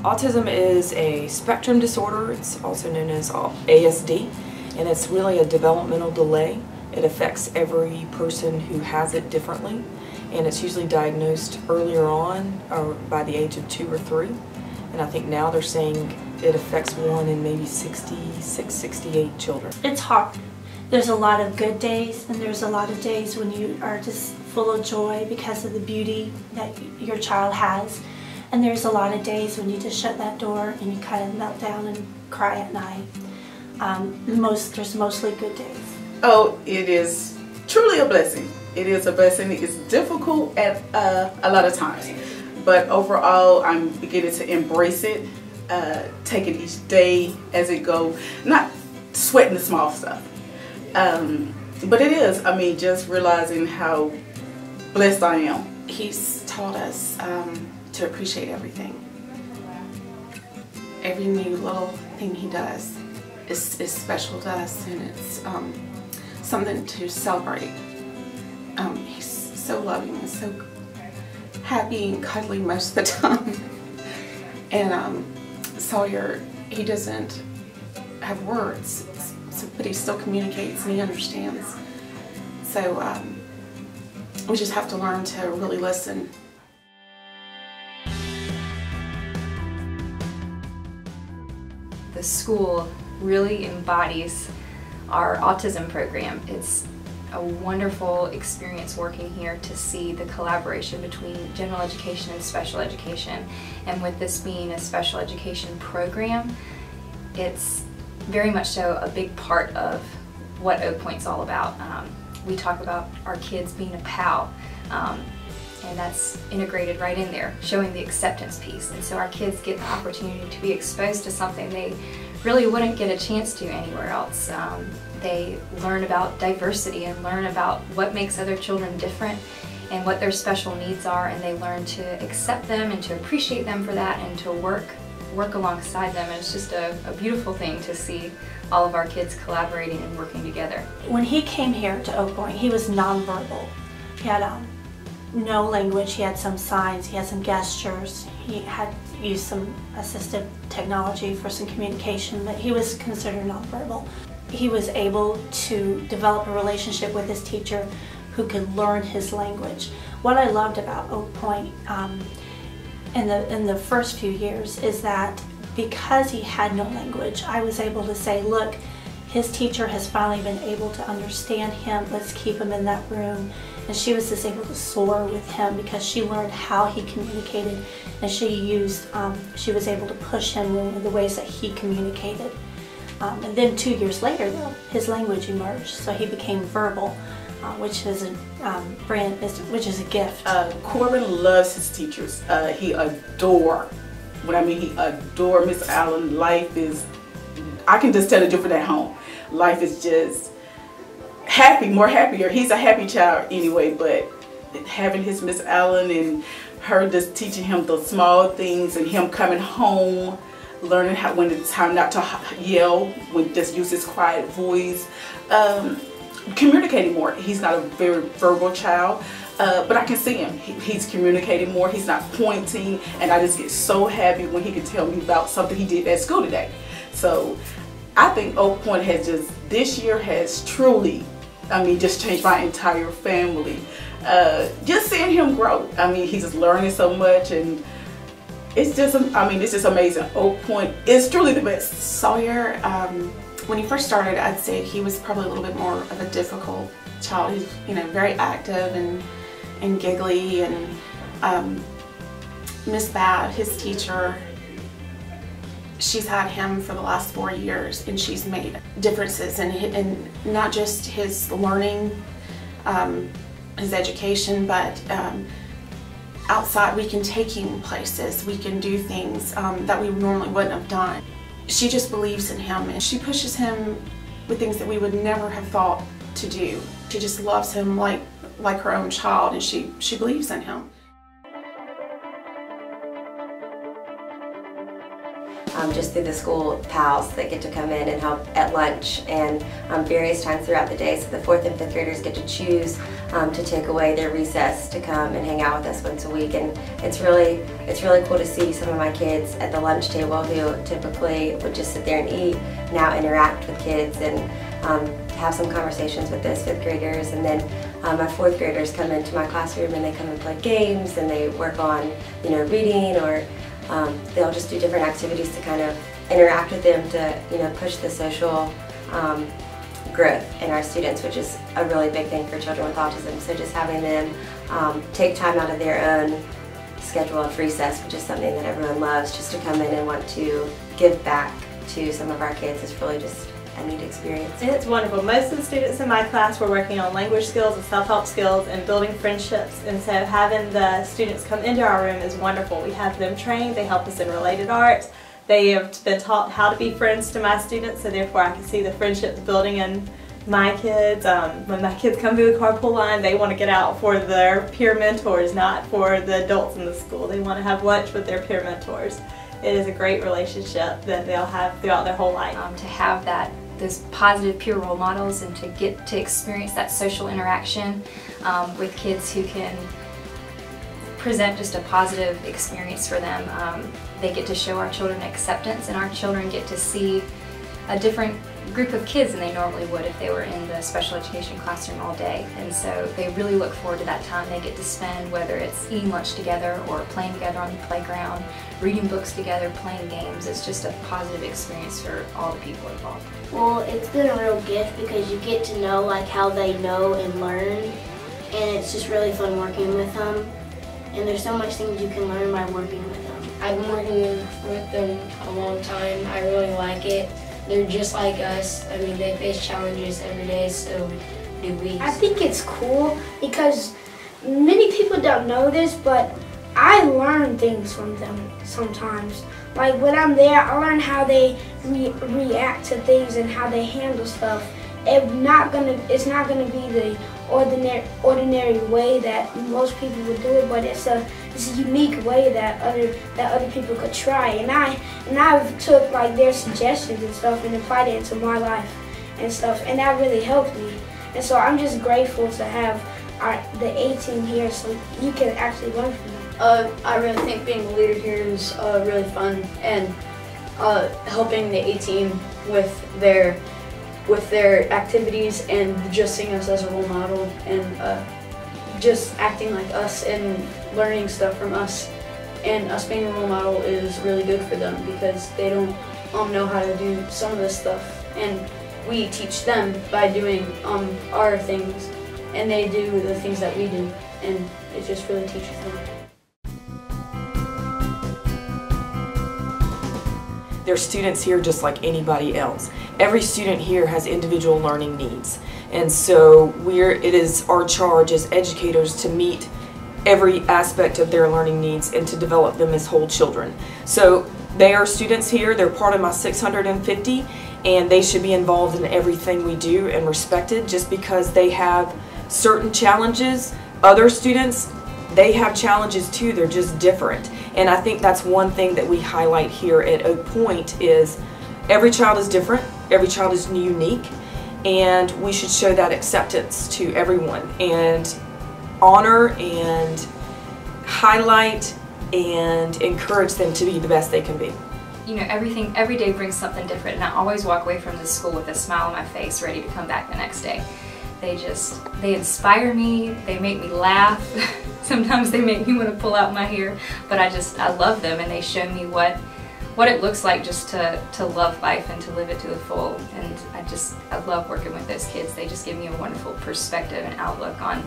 Autism is a spectrum disorder. It's also known as ASD, and it's really a developmental delay. It affects every person who has it differently, and it's usually diagnosed earlier on, or by the age of 2 or 3. And I think now they're saying it affects 1 in maybe 66, 68 children. It's hard. There's a lot of good days, and there's a lot of days when you are just full of joy because of the beauty that your child has. And there's a lot of days when you just shut that door and you kind of melt down and cry at night. There's mostly good days. Oh, it is truly a blessing. It is a blessing. It's difficult at a lot of times, but overall I'm beginning to embrace it, taking each day as it goes, not sweating the small stuff. But it is, I mean, just realizing how blessed I am. He's taught us to appreciate everything. Every new little thing he does is special to us, and it's something to celebrate. He's so loving and so happy and cuddly most of the time. And Sawyer, he doesn't have words, but he still communicates and he understands. So we just have to learn to really listen. The school really embodies our autism program. It's a wonderful experience working here to see the collaboration between general education and special education. And with this being a special education program, it's very much so a big part of what Oak Pointe's all about. We talk about our kids being a pal, and that's integrated right in there, showing the acceptance piece. And so our kids get the opportunity to be exposed to something they really wouldn't get a chance to anywhere else. They learn about diversity and learn about what makes other children different and what their special needs are, and they learn to accept them and to appreciate them for that and to work alongside them. And it's just a beautiful thing to see all of our kids collaborating and working together. When he came here to Oak Pointe, he was nonverbal. He had no language, he had some signs, he had some gestures, he had used some assistive technology for some communication, but he was considered nonverbal. He was able to develop a relationship with his teacher who could learn his language. What I loved about Oak Pointe in the first few years is that because he had no language, I was able to say, look, his teacher has finally been able to understand him, let's keep him in that room. And she was just able to soar with him because she learned how he communicated, and she was able to push him in the ways that he communicated. And then 2 years later, though, his language emerged, so he became verbal, which is a gift. Corbin loves his teachers. He adore. When I mean he adore Miss Allen. Life is, I can just tell the difference at home. Life is just happy, more happier. He's a happy child anyway, but having his Miss Allen and her just teaching him the small things, and him coming home, learning how, when it's time not to yell, when just use his quiet voice, communicating more. He's not a very verbal child, but I can see him. He's communicating more. He's not pointing, and I just get so happy when he can tell me about something he did at school today. So I think Oak Pointe has this year has truly, I mean, just changed my entire family. Just seeing him grow. I mean, he's just learning so much, and it's just, I mean, it's just amazing. Oak Pointe is truly the best. Sawyer, when he first started, I'd say he was probably a little bit more of a difficult child. He's, very active and giggly, and Miss Bab, his teacher, she's had him for the last 4 years, and she's made differences in not just his learning, his education, but outside. We can take him places, we can do things that we normally wouldn't have done. She just believes in him, and she pushes him with things that we would never have thought to do. She just loves him like her own child, and she believes in him. just through the school pals that get to come in and help at lunch and various times throughout the day. So the 4th and 5th graders get to choose to take away their recess to come and hang out with us once a week, and it's really cool to see some of my kids at the lunch table who typically would just sit there and eat now interact with kids and have some conversations with those 5th graders, and then my 4th graders come into my classroom and they come and play games and they work on reading, or they'll just do different activities to kind of interact with them to push the social growth in our students, which is a really big thing for children with autism. So just having them take time out of their own schedule of recess, which is something that everyone loves, just to come in and want to give back to some of our kids is really just a neat experience. It's wonderful. Most of the students in my class were working on language skills and self-help skills and building friendships, and so having the students come into our room is wonderful. We have them trained, they help us in related arts, they have been taught how to be friends to my students, so therefore I can see the friendships building in my kids. When my kids come through the carpool line, they want to get out for their peer mentors, not for the adults in the school. They want to have lunch with their peer mentors. It is a great relationship that they'll have throughout their whole life. To have those positive peer role models and to get to experience that social interaction with kids who can present just a positive experience for them. They get to show our children acceptance, and our children get to see a different group of kids than they normally would if they were in the special education classroom all day. And so they really look forward to that time they get to spend, whether it's eating lunch together or playing together on the playground, reading books together, playing games. It's just a positive experience for all the people involved. Well, it's been a real gift because you get to know how they know and learn, and it's just really fun working with them. And there's so much things you can learn by working with them. I've been working with them a long time. I really like it. They're just like us. I mean, they face challenges every day, so do we. I think it's cool because many people don't know this, but I learn things from them sometimes. Like when I'm there, I learn how they react to things and how they handle stuff. It's not gonna be the ordinary way that most people would do it, but it's a unique way that other people could try. And I've took their suggestions and stuff and applied it into my life and stuff, and that really helped me. And so I'm just grateful to have the A team here, so you can actually learn from them. I really think being a leader here is really fun, and helping the A team with their activities and just seeing us as a role model and just acting like us and learning stuff from us. And us being a role model is really good for them because they don't know how to do some of this stuff. And we teach them by doing our things, and they do the things that we do, and it just really teaches them. They're students here just like anybody else. Every student here has individual learning needs, and so it is our charge as educators to meet every aspect of their learning needs and to develop them as whole children. So they are students here, they're part of my 650, and they should be involved in everything we do and respected. Just because they have certain challenges, other students, they have challenges too, they're just different. And I think that's one thing that we highlight here at Oak Point is every child is different, every child is unique, and we should show that acceptance to everyone and honor and highlight and encourage them to be the best they can be. You know, every day brings something different, and I always walk away from this school with a smile on my face, ready to come back the next day. They inspire me, they make me laugh. Sometimes they make me want to pull out my hair, but I love them, and they show me what it looks like just to love life and to live it to the full. And I love working with those kids. They just give me a wonderful perspective and outlook on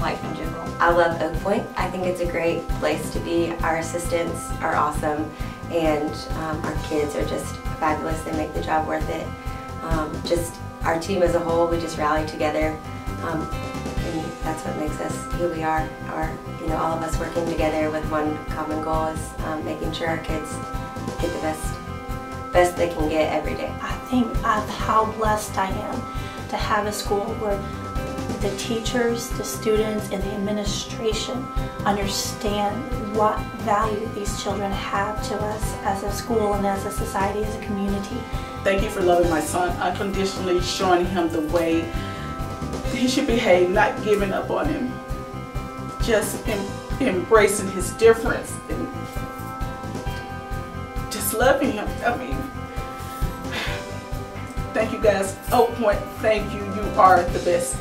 life in general. I love Oak Point. I think it's a great place to be. Our assistants are awesome, and our kids are just fabulous. They make the job worth it. Just our team as a whole, we just rally together, and that's what makes us who we are. All of us working together with one common goal is making sure our kids get the best they can get every day. I think of how blessed I am to have a school where the teachers, the students, and the administration understand what value these children have to us as a school and as a society, as a community. Thank you for loving my son unconditionally, showing him the way he should behave, not giving up on him, just embracing his difference and just loving him. I mean, thank you guys. Pointe, thank you. You are the best.